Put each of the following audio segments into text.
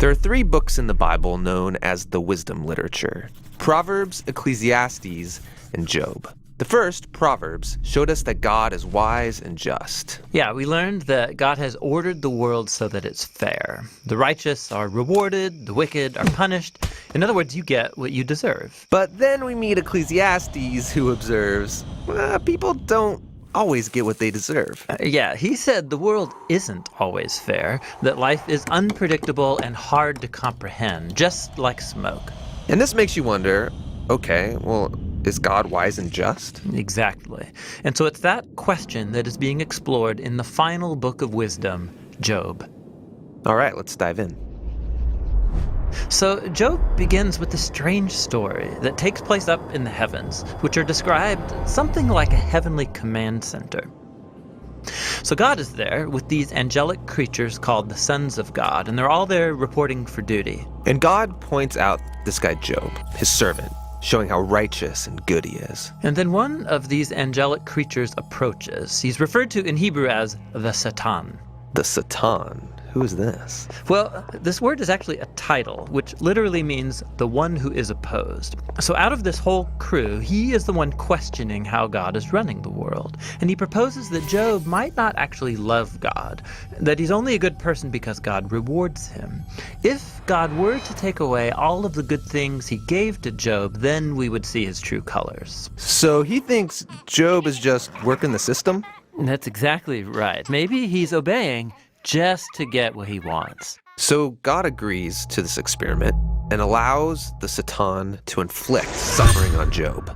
There are 3 books in the Bible known as the wisdom literature: Proverbs, Ecclesiastes, and Job. The first, Proverbs, showed us that God is wise and just. Yeah, we learned that God has ordered the world so that it's fair. The righteous are rewarded, the wicked are punished. In other words, you get what you deserve. But then we meet Ecclesiastes, who observes, people don't always get what they deserve. Yeah, he said the world isn't always fair, that life is unpredictable and hard to comprehend, just like smoke. And this makes you wonder, okay, well, is God wise and just? Exactly. And so it's that question that is being explored in the final book of wisdom, Job. All right, let's dive in. So Job begins with a strange story that takes place up in the heavens, which are described something like a heavenly command center. So God is there with these angelic creatures called the sons of God, and they're all there reporting for duty. And God points out this guy Job, his servant, showing how righteous and good he is. And then one of these angelic creatures approaches. He's referred to in Hebrew as the Satan. The Satan. Who is this? Well, this word is actually a title, which literally means the one who is opposed. So out of this whole crew, he is the one questioning how God is running the world. And he proposes that Job might not actually love God, that he's only a good person because God rewards him. If God were to take away all of the good things he gave to Job, then we would see his true colors. So he thinks Job is just working the system? That's exactly right. Maybe he's obeying just to get what he wants. So God agrees to this experiment and allows the Satan to inflict suffering on Job.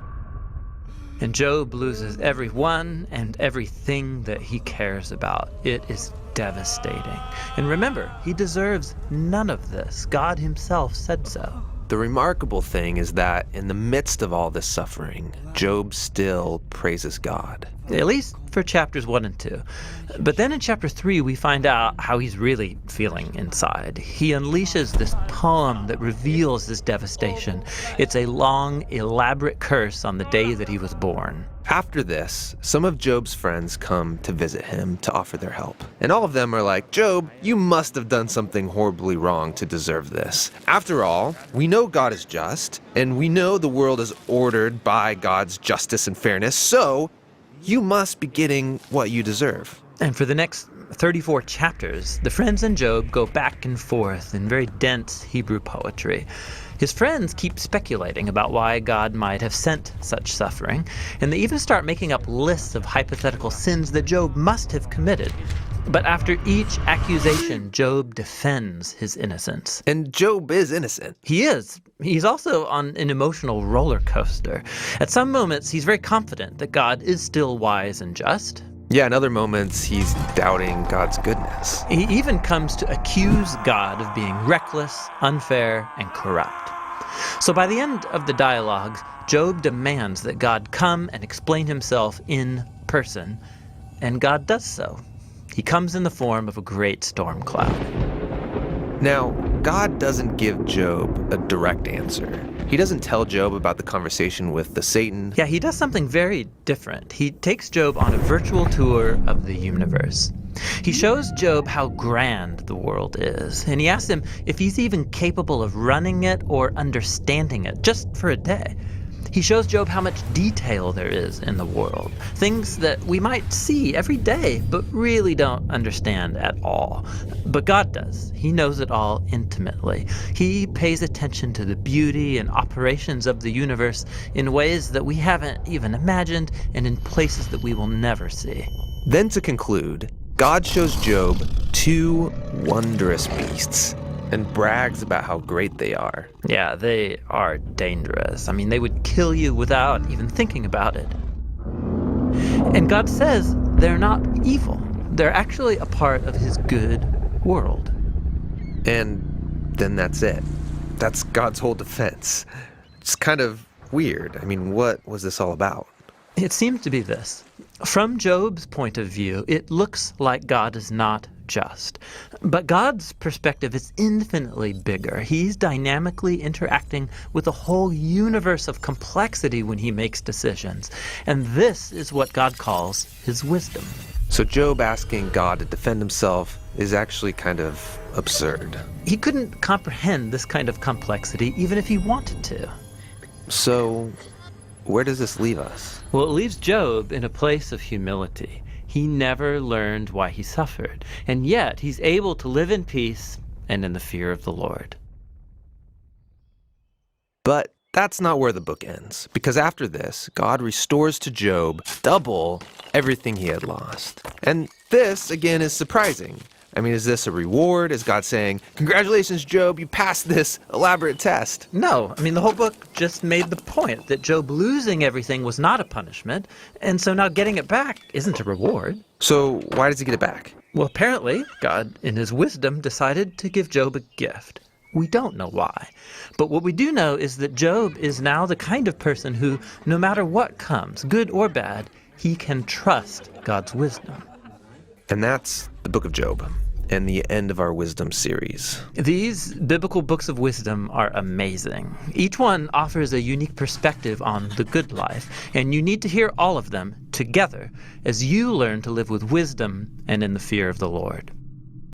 And Job loses everyone and everything that he cares about. It is devastating. And remember, he deserves none of this. God himself said so. The remarkable thing is that in the midst of all this suffering, Job still praises God. At least for chapters 1 and 2. But then in chapter 3, we find out how he's really feeling inside. He unleashes this poem that reveals this devastation. It's a long, elaborate curse on the day that he was born. After this, some of Job's friends come to visit him to offer their help. And all of them are like, Job, you must have done something horribly wrong to deserve this. After all, we know God is just, and we know the world is ordered by God's justice and fairness, so you must be getting what you deserve. And for the next 34 chapters, the friends and Job go back and forth in very dense Hebrew poetry. His friends keep speculating about why God might have sent such suffering, and they even start making up lists of hypothetical sins that Job must have committed. But after each accusation, Job defends his innocence. And Job is innocent. He is. He's also on an emotional roller coaster. At some moments, he's very confident that God is still wise and just. Yeah, in other moments, he's doubting God's goodness. He even comes to accuse God of being reckless, unfair, and corrupt. So by the end of the dialogues, Job demands that God come and explain himself in person, and God does so. He comes in the form of a great storm cloud. Now, God doesn't give Job a direct answer. He doesn't tell Job about the conversation with the Satan. Yeah, he does something very different. He takes Job on a virtual tour of the universe. He shows Job how grand the world is, and he asks him if he's even capable of running it or understanding it, just for a day. He shows Job how much detail there is in the world, things that we might see every day, but really don't understand at all. But God does. He knows it all intimately. He pays attention to the beauty and operations of the universe in ways that we haven't even imagined and in places that we will never see. Then to conclude, God shows Job 2 wondrous beasts and brags about how great they are. Yeah, they are dangerous. I mean, they would kill you without even thinking about it. And God says they're not evil. They're actually a part of his good world. And then that's it. That's God's whole defense. It's kind of weird. I mean, what was this all about? It seems to be this. From Job's point of view, it looks like God is not just. But God's perspective is infinitely bigger. He's dynamically interacting with a whole universe of complexity when he makes decisions. And this is what God calls his wisdom. So Job asking God to defend himself is actually kind of absurd. He couldn't comprehend this kind of complexity even if he wanted to. So, where does this leave us? Well, it leaves Job in a place of humility. He never learned why he suffered, and yet he's able to live in peace and in the fear of the Lord. But that's not where the book ends, because after this, God restores to Job double everything he had lost. And this, again, is surprising. I mean, is this a reward? Is God saying, "Congratulations, Job, you passed this elaborate test"? No, I mean, the whole book just made the point that Job losing everything was not a punishment, and so now getting it back isn't a reward. So why does he get it back? Well, apparently, God, in his wisdom, decided to give Job a gift. We don't know why. But what we do know is that Job is now the kind of person who, no matter what comes, good or bad, he can trust God's wisdom. And that's the book of Job, and the end of our wisdom series. These biblical books of wisdom are amazing. Each one offers a unique perspective on the good life, and you need to hear all of them together as you learn to live with wisdom and in the fear of the Lord.